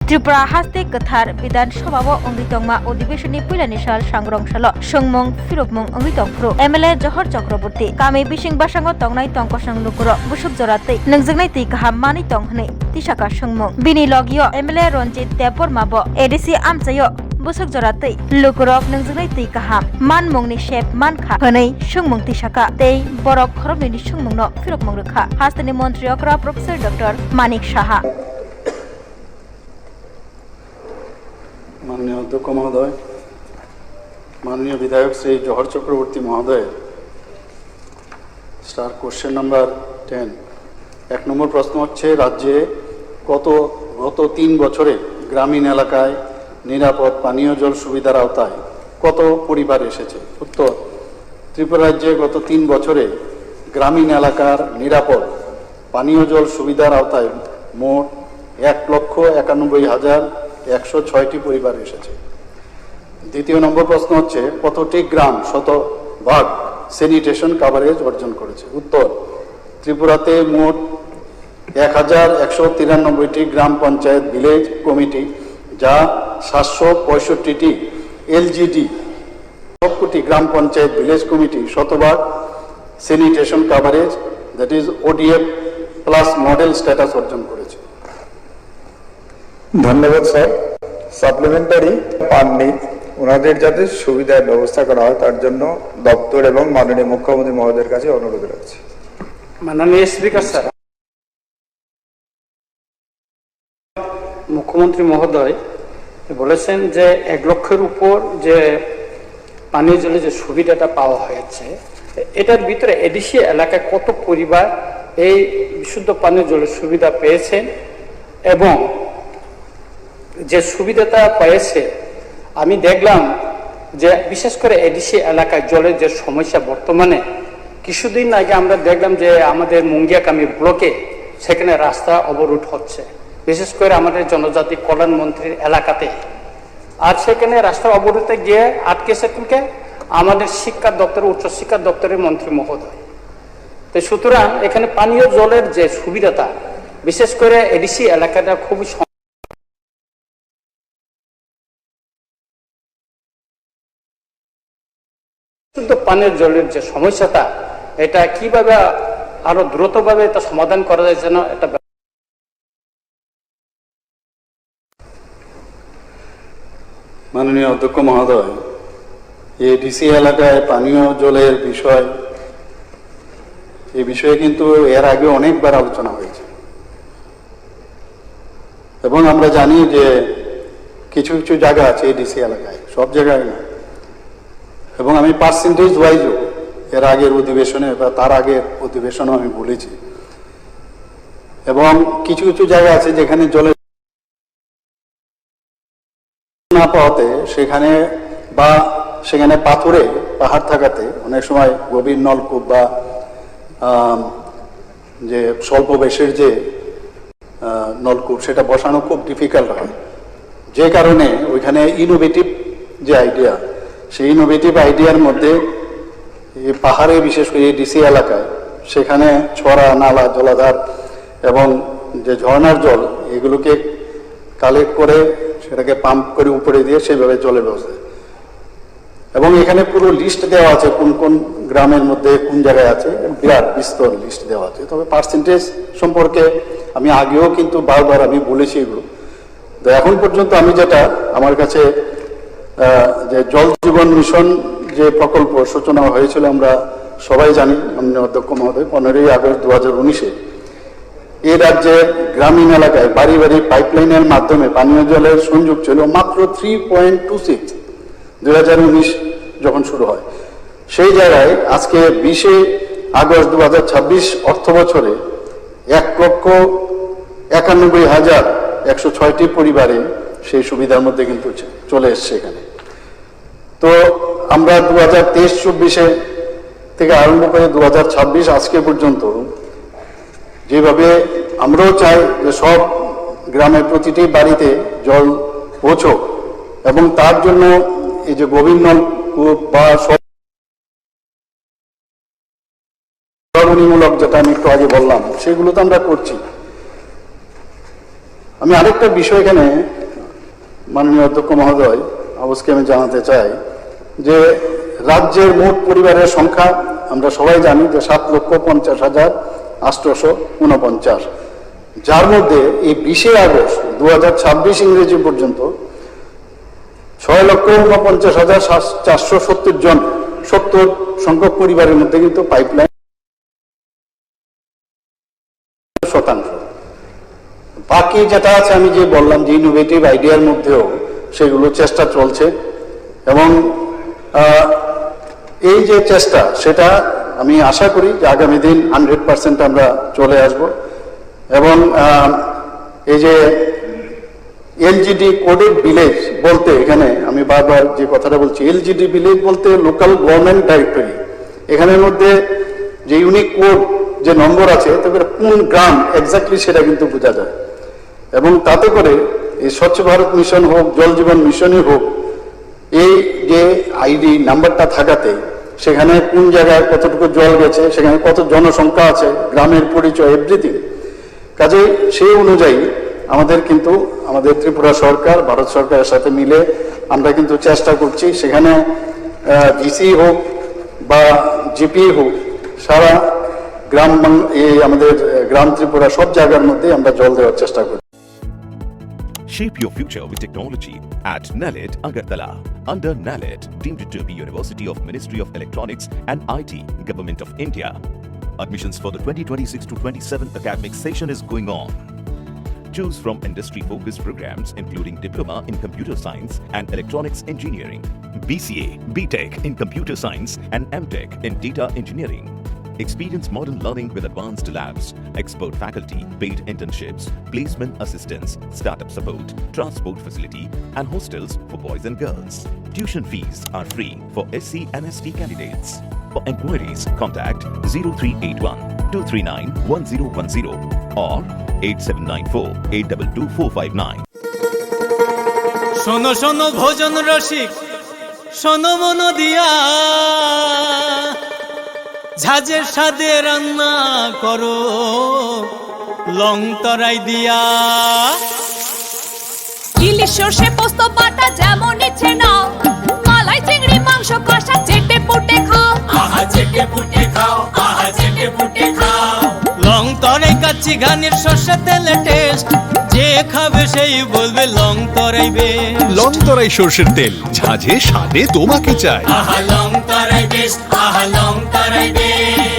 त्रिपुरा हास्ते गोथार विधानसभा अंगितंगमा अधिवेशननि फैलानि साल सांग्रंसाल संमं फिरकमं अंगितंफ्रु एमएलए जहर चक्रवर्ती कामी बिसिं बासांगो तंगनाय तंकसं लुकुरो बुसुब जरातै नोंजोंनाय तै गाहाम मानि तंग हनै तिसाका संमं बिनि लगियो एमएलए रंजित देबबर्माबो एडिसि आमचायो बुसुक जरातै लुकुरक नोंजोंनाय तै गाहाम मान मंनि शेप मानखा हनै संमं तिसाका तै बरक खरबनि संमंनो फिरकमं रोखा हास्तेनि मन्त्रि अक्रा प्रोफेसर डॉक्टर मानिक साहा माननीय अध्यक्ष महोदय, माननीय विधायक श्री जौहर चक्रवर्ती महोदय, स्टार क्वेश्चन नम्बर 10 एक नम्बर प्रश्न হচ্ছে राज्ये गत 3 বছরে গ্রামীণ এলাকায় নিরাপদ পানীয় জল সুবিধার আওতায় কত পরিবার এসেছে? উত্তর, ত্রিপুরা রাজ্যে গত 3 বছরে গ্রামীণ এলাকার নিরাপদ পানীয় জল সুবিধার আওতায় মোট 1,91,106টি পরিবার এসেছে। দ্বিতীয় নম্বর প্রশ্ন হচ্ছে কতটি গ্রাম শতভাগ স্যানিটেশন কভারেজ অর্জন করেছে? উত্তর, ত্রিপুরাতে মোট 1,193টি গ্রাম পঞ্চায়েত ভিলেজ কমিটি যা 765টি এলজিডি সবকটি গ্রাম পঞ্চায়েত ভিলেজ কমিটি শতভাগ sanitation coverage that is ODF plus model status অর্জন করেছে। ধন্যবাদ স্যার। সাপ্লিমেন্টারি পাননি ওনাদের যাতে সুবিধার ব্যবস্থা করা হয় তার জন্য দপ্তর এবং মাননীয় মুখ্যমন্ত্রী মহোদয়ের কাছে অনুরোধ রাখছি। মাননীয় স্পিকার স্যার, মুখ্যমন্ত্রী মহোদয় বলেছেন যে 1 লক্ষের উপর যে পানীয় জলের যে সুবিধাটা পাওয়া হয়েছে এটার ভিতরে এডিসি এলাকায় কত পরিবার এই বিশুদ্ধ পানীয় জলের সুবিধা পেয়েছেন এবং যে সুবিধাটা পেয়েছে আমি দেখলাম যে বিশেষ করে এডিসি এলাকায় জলের যে সমস্যা বর্তমানে কিছুদিন আগে আমরা দেখলাম যে আমাদের মুঙ্গিয়াকামী ব্লকে সেখানে রাস্তা অবরোধ হচ্ছে, বিশেষ করে আমাদের জনজাতি কল্যাণ মন্ত্রীর এলাকাতে। আর সেখানে রাস্তা অবরোধে গিয়ে আটকেছে আমাদের শিক্ষা দপ্তর উচ্চ শিক্ষা দপ্তরের মন্ত্রী মহোদয়। তো সুতরাং এখানে পানীয় জলের যে সুবিধাটা বিশেষ করে এডিসি এলাকাটা খুবই শুদ্ধ পানীয় জলের যে সমস্যাটা এটা কিভাবে আরো দ্রুতভাবে এটা সমাধান করা যায় যেন এটা মাননীয় অধ্যক্ষ মহোদয়, এডিসি এলাকায় পানীয় জলের এই বিষয়ে কিন্তু এর আগে অনেকবার আলোচনা হয়েছে এবং আমরা জানি যে কিছু কিছু জায়গা আছে এডিসি এলাকায়, সব জায়গায় না। এবং আমি পার্সেন্টেজ ওয়াইজও এর আগের অধিবেশনে বা তার আগের অধিবেশনেও আমি বলেছি এবং কিছু কিছু জায়গা আছে যেখানে জলের না পাওয়াতে সেখানে পাথরে পাহাড় থাকাতে অনেক সময় গভীর নলকূপ বা যে স্বল্প বেশের যে নলকূপ সেটা বসানো খুব ডিফিকাল্ট হয়, যে কারণে ওইখানে ইনোভেটিভ যে আইডিয়া সেই ইনোভেটিভ আইডিয়ার মধ্যে এই পাহাড়ে বিশেষ করে ডিসি এলাকায় সেখানে ছড়া নালা জলাধার এবং যে ঝর্ণার জল এগুলোকে কালেক্ট করে সেটাকে পাম্প করে উপরে দিয়ে সেভাবে জলের ব্যবস্থা এবং এখানে পুরো লিস্ট দেওয়া আছে কোন কোন গ্রামের মধ্যে কোন জায়গায় আছে, বিরাট বিস্তর লিস্ট দেওয়া আছে। তবে পার্সেন্টেজ সম্পর্কে আমি আগেও কিন্তু বারবার আমি বলেছি এগুলো। তো এখন পর্যন্ত আমি যেটা আমার কাছে যে জল জীবন মিশন যে প্রকল্প সূচনা হয়েছিল আমরা সবাই জানি, মাননীয় অধ্যক্ষ মহোদয় 15ই আগস্ট 2019-এ এই রাজ্যে গ্রামীণ এলাকায় বাড়ি বাড়ি পাইপলাইনের মাধ্যমে পানীয় জলের সংযোগ ছিল মাত্র 3.26 2019 যখন শুরু হয়। সেই জায়গায় আজকে 20 আগস্ট 2026 অর্থ বছরে 1,91,106টি পরিবারে সেই সুবিধার মধ্যে কিন্তু চলে এসছে এখানে। তো আমরা 2023-24 থেকে আরম্ভ করে 2026 আজকে পর্যন্ত যেভাবে আমরাও চাই যে সব গ্রামের প্রতিটি বাড়িতে জল পৌঁছক এবং তার জন্য এই যে গভীর নলকূপ বা সরবরাহমূলক যেটা আমি একটু আগে বললাম সেগুলো তো আমরা করছি। আমি আরেকটা বিষয় এখানে মাননীয় অধ্যক্ষ মহোদয় আবুসকে আমি জানাতে চাই যে রাজ্যের মোট পরিবারের সংখ্যা আমরা সবাই জানি যে 7,50,849, যার মধ্যে এই 20 আগস্ট 2026 ইংরেজি পর্যন্ত 6,49,470 জন 70 সংখ্যক পরিবারের মধ্যে কিন্তু পাইপলাইন শতাংশ। বাকি যেটা আছে আমি যে বললাম যে ইনোভেটিভ আইডিয়ার মধ্যেও সেগুলো চেষ্টা চলছে এবং এই যে চেষ্টা সেটা আমি আশা করি যে আগামী দিন 100% আমরা চলে আসব এবং এই যে এলজিডি কোডেড ভিলেজ বলতে এখানে আমি বারবার যে কথাটা বলছি, এলজিডি ভিলেজ বলতে লোকাল গভর্নমেন্ট ডাইরেক্টরি, এখানের মধ্যে যে ইউনিক কোড যে নম্বর আছে তবে কোন গ্রাম এক্স্যাক্টলি সেটা কিন্তু বোঝা যায় এবং তাতে করে এই স্বচ্ছ ভারত মিশন হোক, জল জীবন মিশনই হোক, এই যে আইডি নাম্বারটা থাকাতে সেখানে কোন জায়গায় কতটুকু জল গেছে, সেখানে কত জনসংখ্যা আছে, গ্রামের পরিচয়, এভরিথিং। কাজে সেই অনুযায়ী আমাদের কিন্তু আমাদের ত্রিপুরা সরকার ভারত সরকারের সাথে মিলে আমরা কিন্তু চেষ্টা করছি সেখানে ডিসি হোক বা জিপি হোক সারা গ্রাম আমাদের গ্রাম ত্রিপুরা সব জায়গার মধ্যে আমরা জল দেওয়ার চেষ্টা করি। Shape your future with technology at NALED Agartala. Under NALED, deemed to be University of Ministry of Electronics and IT, Government of India. Admissions for the 2026 to 27 academic session is going on. Choose from industry-focused programs including Diploma in Computer Science and Electronics Engineering, BCA, BTech in Computer Science and MTech in Data Engineering. Experience modern learning with advanced labs, expert faculty, paid internships, placement assistance, startup support, transport facility, and hostels for boys and girls. Tuition fees are free for SC and ST candidates. For enquiries, contact 0381 239 1010 or 8794 822 459. শোনো শোনো ভোজন রসিক, শোনো মন দিয়া, ঝাঁঝের স্বাদে রান্না করো লং তরাই দিয়া। ইলিশ সর্ষে পোস্ত বাটা যেমন ইচ্ছে নাও, মালাই চিংড়ি মাংস কষা চেটে পুটে খাও, আহা চেটে পুটে খাও, আহা চেটে পুটে খাও। লং তরাই কাচ্চি ঘানির সর্ষে তেলে টেস্ট, যে খাবে সেই বলবে লং তরাই বেস্ট। লং তরাই সর্ষের তেল, ঝাঁঝে স্বাদে তোমাকে চাই। আহা লং তরাই বেস্ট, আহা লং তরাই বেস্ট।